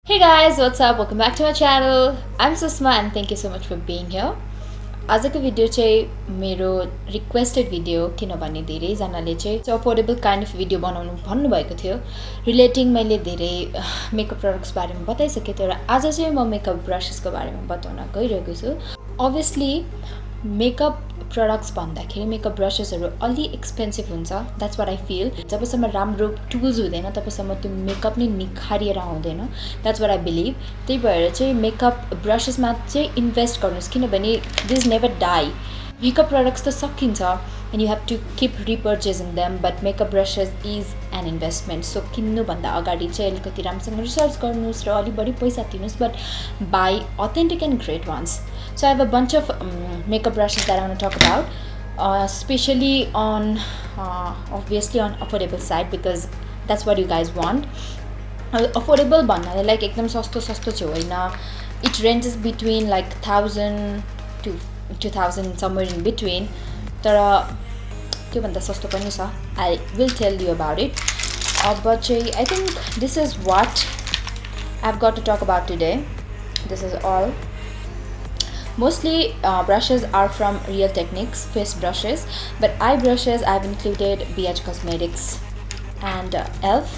Hey guys, what's up? Welcome back to my channel. I'm Susma and thank you so much for being here. आजको video चाहिँ मेरो requested video किनभने धेरैजनाले चाहिँ affordable kind of video बनाउनु भन्नुभएको थियो रिलेटिङ मैले धेरै मेकअप प्रडक्ट्स बारेमा बताइसकेँ थियो र आज चाहिँ म मेकअप ब्रशेसको बारेमा बताउन गइरहेको छु अभियसली मेकअप प्रडक्ट्स भन्दाखेरि मेकअप ब्रशेसहरू अलि एक्सपेन्सिभ हुन्छ द्याट्स वाट आई फिल जबसम्म राम्रो टुल्स हुँदैन तबसम्म त्यो मेकअप नै निखारिएर आउँदैन द्याट्स वाट आई बिलिभ त्यही भएर चाहिँ मेकअप ब्रशेसमा चाहिँ इन्भेस्ट गर्नुहोस् किनभने this never die makeup products त सकिन्छ and you have to keep repurchasing them but makeup brushes is an investment so किन्नुभन्दा अगाडि चाहिँ अलिकति राम्रोसँग रिसर्च गर्नुहोस् र अलिक बढी पैसा तिर्नुहोस् but buy authentic and great ones. So I have a bunch of makeup brushes that I want to talk about, especially on obviously on affordable side because that's what you guys want. Affordable भन्नाले like एकदम सस्तो चाहिँ होइन. It ranges between like 1000 to 2000 somewhere in between. तर त्यो भन्दा सस्तो पनि छ. I will tell you about it. अब चाहिँ I think this is what I've got to talk about today. This is all. Mostly brushes are from Real Techniques, face brushes, but eye brushes I've included BH Cosmetics and ELF.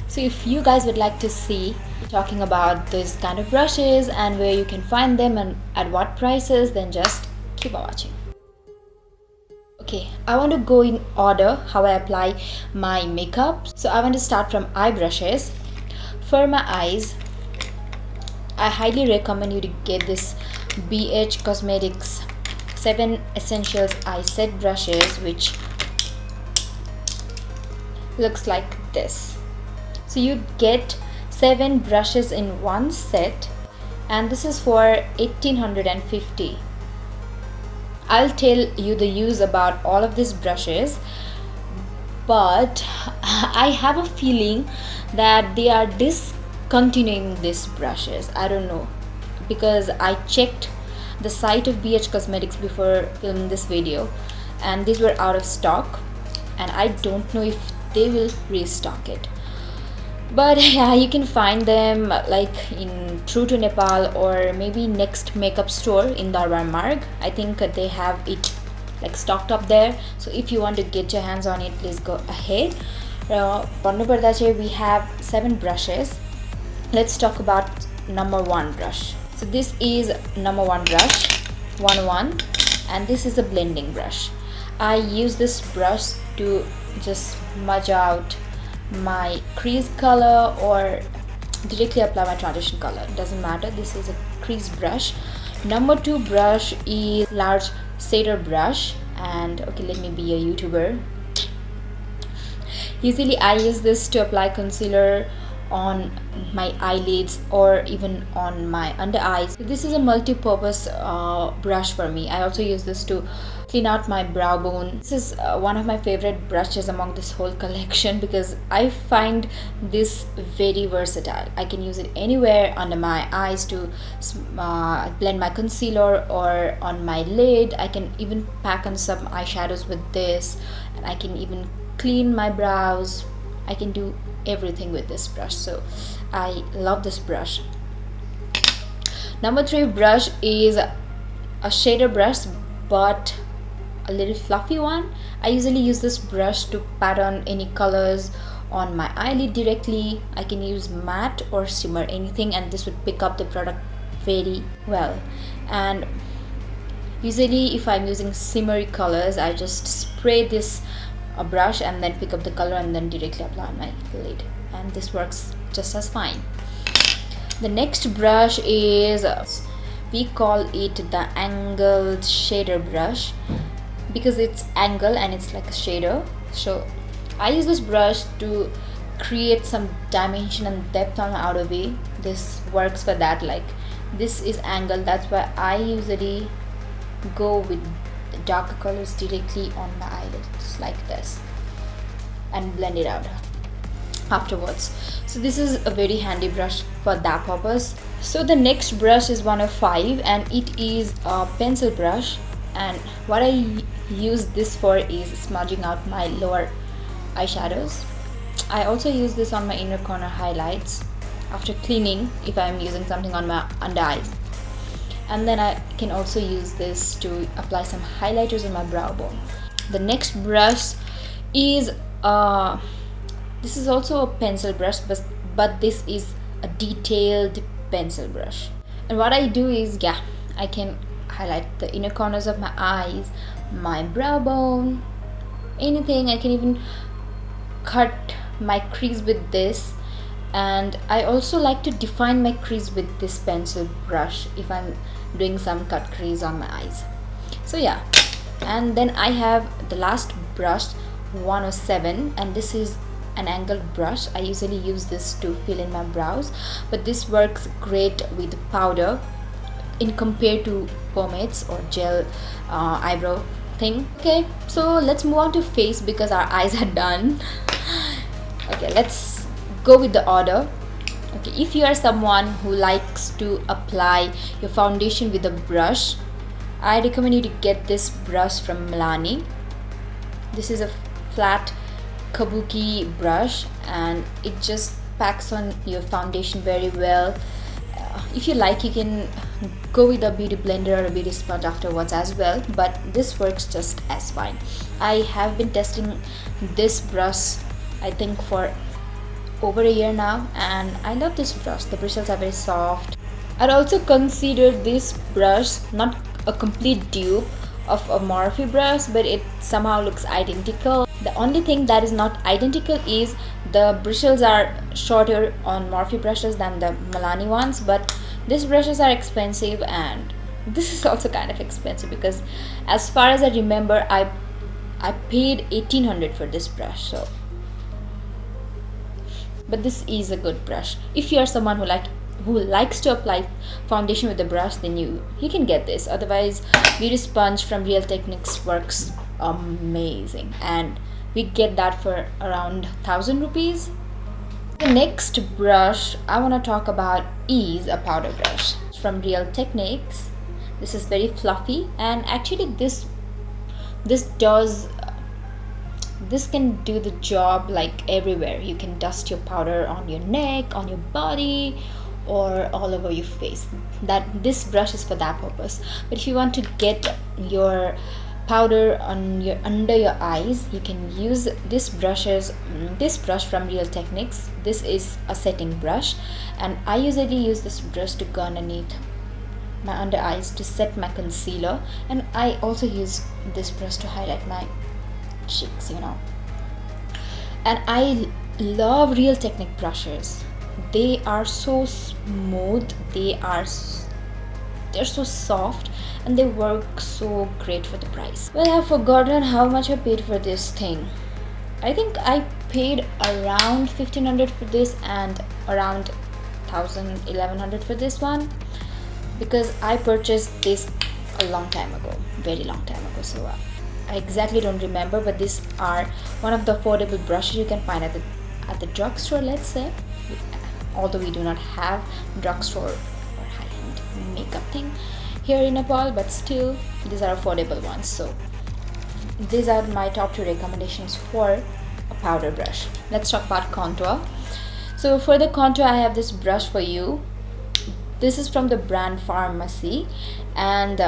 So if you guys would like to see talking about this kind of brushes and where you can find them and at what prices, then just keep on watching. Okay, I want to go in order how I apply my makeup. So I want to start from eye brushes. For my eyes, I highly recommend you to get this BH Cosmetics 7 Essentials Eye Set Brushes, which looks like this. So you get 7 brushes in one set and this is for 1850. I'll tell you the use about all of these brushes, but I have a feeling that they are discontinuing these brushes. I don't know, because I checked the site of BH Cosmetics before filming this video and these were out of stock and I don't know if they will restock it, but yeah, you can find them like in True to Nepal or maybe Next Makeup Store in Darbar Marg. I think they have it like stocked up there, so if you want to get your hands on it, please go ahead. We have 7 brushes. Let's talk about number 1 brush. So this is number 1 brush, 1 and this is a blending brush. I use this brush to just smudge out my crease color or directly apply my transition color. It doesn't matter, this is a crease brush. Number 2 brush is large shader brush, and okay, let me be a YouTuber. Usually I use this to apply concealer on my eyelids or even on my under eyes. This is a multi-purpose brush for me. I also use this to clean out my brow bone. This is one of my favorite brushes among this whole collection because I find this very versatile. I can use it anywhere under my eyes to blend my concealer or on my lid. I can even pack on some eyeshadows with this, and I can even clean my brows. I can do everything with this brush, so I love this brush. Number 3 brush is a shader brush, but a little fluffy one. I usually use this brush to pat on any colors on my eyelid directly. I can use matte or shimmer, anything, and this would pick up the product very well. And usually if I'm using shimmery colors, I just spray this a brush and then pick up the color and then directly apply on my lid, and this works just as fine. The next brush is, we call it the angled shader brush because it's angle and it's like a shader. So I use this brush to create some dimension and depth on my outer V. This works for that, like this is angle, that's why I usually go with darker colors directly on my eyelids like this and blend it out afterwards. So this is a very handy brush for that purpose. So the next brush is 1 of 5 and it is a pencil brush, and what I use this for is smudging out my lower eyeshadows. I also use this on my inner corner highlights after cleaning if I'm using something on my under eyes. And then I can also use this to apply some highlighters on my brow bone. The next brush is this is also a pencil brush, but this is a detailed pencil brush. And what I do is, I can highlight the inner corners of my eyes, my brow bone, anything. I can even cut my crease with this, and I also like to define my crease with this pencil brush if I'm doing some cut crease on my eyes. So yeah, and then I have the last brush, 107, and this is an angled brush. I usually use this to fill in my brows, but this works great with powder in compared to pomades or gel eyebrow thing. Okay, so let's move on to face because our eyes are done. Okay, let's go with the order. Okay, if you are someone who likes to apply your foundation with a brush, I recommend you to get this brush from Milani. This is a flat kabuki brush and it just packs on your foundation very well. If you like, you can go with a beauty blender or a beauty sponge afterwards as well, but this works just as fine. I have been testing this brush I think for over a year now, and I love this brush. The bristles are very soft. I'd also consider this brush not a complete dupe of a Morphe brush, but it somehow looks identical. The only thing that is not identical is the bristles are shorter on Morphe brushes than the Milani ones, but these brushes are expensive, and this is also kind of expensive because as far as I remember, I paid 1800 for this brush. So but this is a good brush. If you are someone who likes to apply foundation with a brush, then you can get this. Otherwise, beauty sponge from Real Techniques works amazing, and we get that for around 1000 rupees. The next brush I want to talk about is a powder brush from Real Techniques. This is very fluffy, and actually this can do the job like everywhere. You can dust your powder on your neck, on your body, or all over your face. This brush is for that purpose. But if you want to get your powder on under your eyes, you can use this brush from Real Techniques. This is a setting brush, and I usually use this brush to go underneath my under eyes to set my concealer, and I also use this brush to highlight my cheeks, And I love Real Technique brushes. They are so smooth, they're so soft, and they work so great for the price. Well, I've forgotten how much I paid for this thing. I think I paid around 1500 for this and around 1100 for this one, because I purchased this a long time ago, very long time ago. So I exactly don't remember, but these are one of the affordable brushes you can find at the drugstore, let's say. Although we do not have drugstore or high-end makeup thing here in Nepal, but still these are affordable ones. So these are my top 2 recommendations for a powder brush. Let's talk about contour. So for the contour, I have this brush for you. This is from the brand Farmasi, and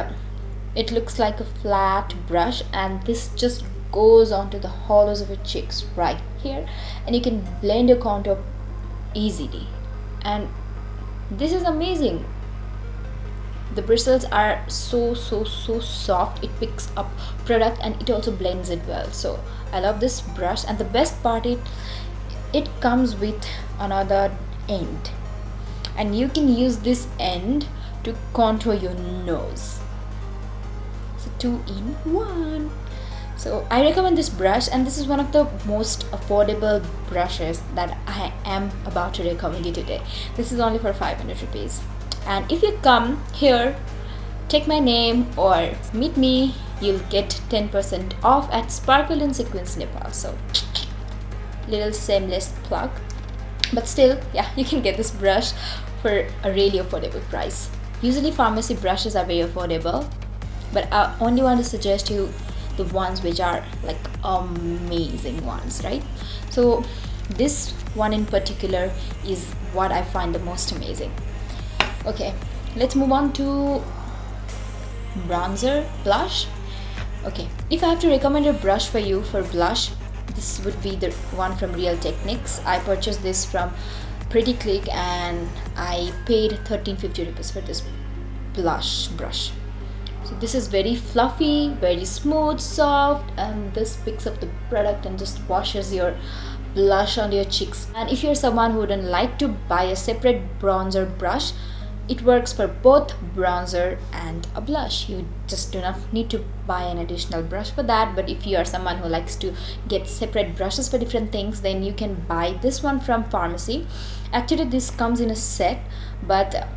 it looks like a flat brush, and this just goes onto the hollows of your cheeks right here, and you can blend your contour easily. And this is amazing. The bristles are so soft. It picks up product and it also blends it well. So I love this brush, and the best part, it comes with another end, and you can use this end to contour your nose. 2-in-1. So I recommend this brush, and this is one of the most affordable brushes that I am about to recommend you today. This is only for 500 rupees. And if you come here, take my name or meet me, you'll get 10% off at Sparkle and Sequins Nepal. So little shameless plug, but still, you can get this brush for a really affordable price. Usually Farmasi brushes are very affordable, but I only want to suggest you the ones which are like amazing ones, right? So this one in particular is what I find the most amazing. Okay, let's move on to bronzer, blush. Okay, if I have to recommend a brush for you for blush, this would be the one from Real Techniques. I purchased this from Pretty Click and I paid 1350 rupees for this blush brush. So this is very fluffy, very smooth, soft, and this picks up the product and just washes your blush on your cheeks. And if you're someone who wouldn't like to buy a separate bronzer brush, it works for both bronzer and a blush. You just do not need to buy an additional brush for that. But if you are someone who likes to get separate brushes for different things, then you can buy this one from Farmasi. Actually, this comes in a set, but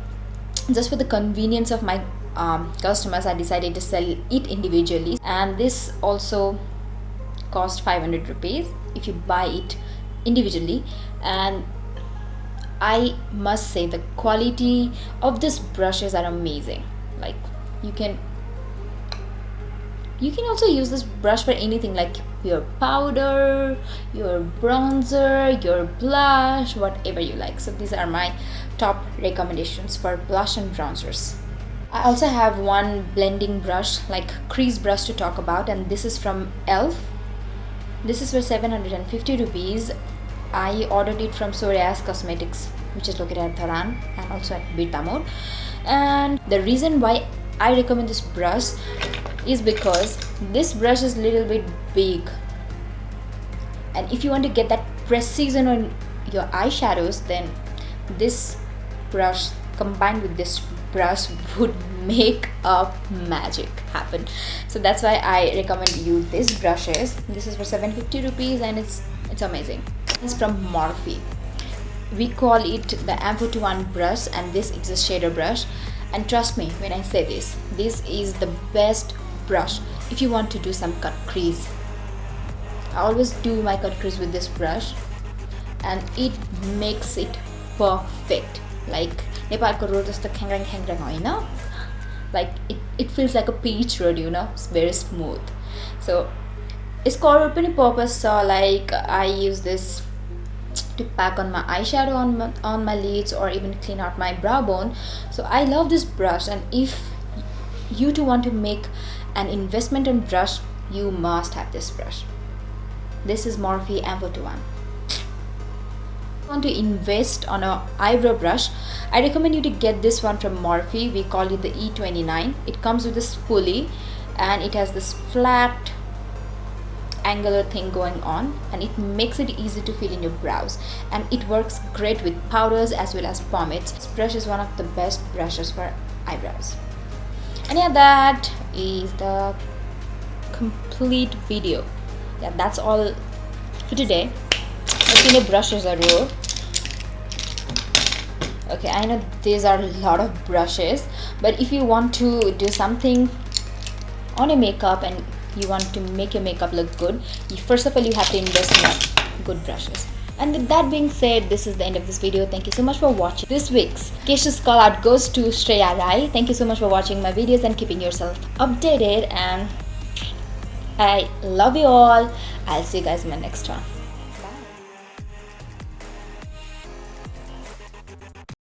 just for the convenience of my customers, I decided to sell it individually. And this also cost 500 rupees if you buy it individually. And I must say the quality of these brushes are amazing. Like you can also use this brush for anything, like your powder, your bronzer, your blush, whatever you like. So these are my top recommendations for blush and bronzers. I also have one blending brush, like crease brush, to talk about, and this is from ELF. This is for 750 rupees. I ordered it from Soreas Cosmetics, which is located at Dharan and also at Birtamor. And the reason why I recommend this brush is because this brush is a little bit big, and if you want to get that precision on your eyeshadows, then this brush combined with this brush would make a magic happen. So that's why I recommend you these brushes. This is for 750 rupees and it's amazing. It's from Morphe. We call it the M421 brush, and this is a shader brush. And trust me when I say this is the best brush if you want to do some cut crease. I always do my cut crease with this brush, and it makes it perfect. Like Nepalko road jasto khangrang khangrang hoina. Like it feels like a peach road, you know. It's very smooth. So it's core पनि purpose. So like I use this to pack on my eyeshadow on my lids, or even clean out my brow bone. So I love this brush, and if you too want to make an investment in brush, you must have this brush. This is Morphe M421. Want to invest on a eyebrow brush, I recommend you to get this one from Morphe. We call it the E29. It comes with this pulley, and it has this flat angular thing going on, and it makes it easy to fill in your brows, and it works great with powders as well as pomades. This brush is one of the best brushes for eyebrows. And yeah, that is the complete video. Yeah, that's all for today. Brushes are raw. Okay, I know these are a lot of brushes, but if you want to do something on your makeup and you want to make your makeup look good, first of all you have to invest in good brushes. And with that being said, this is the end of this video. Thank you so much for watching. This week's Kesh's call out goes to Shreya Rai. Thank you so much for watching my videos and keeping yourself updated, and I love you all. I'll see you guys in my next one.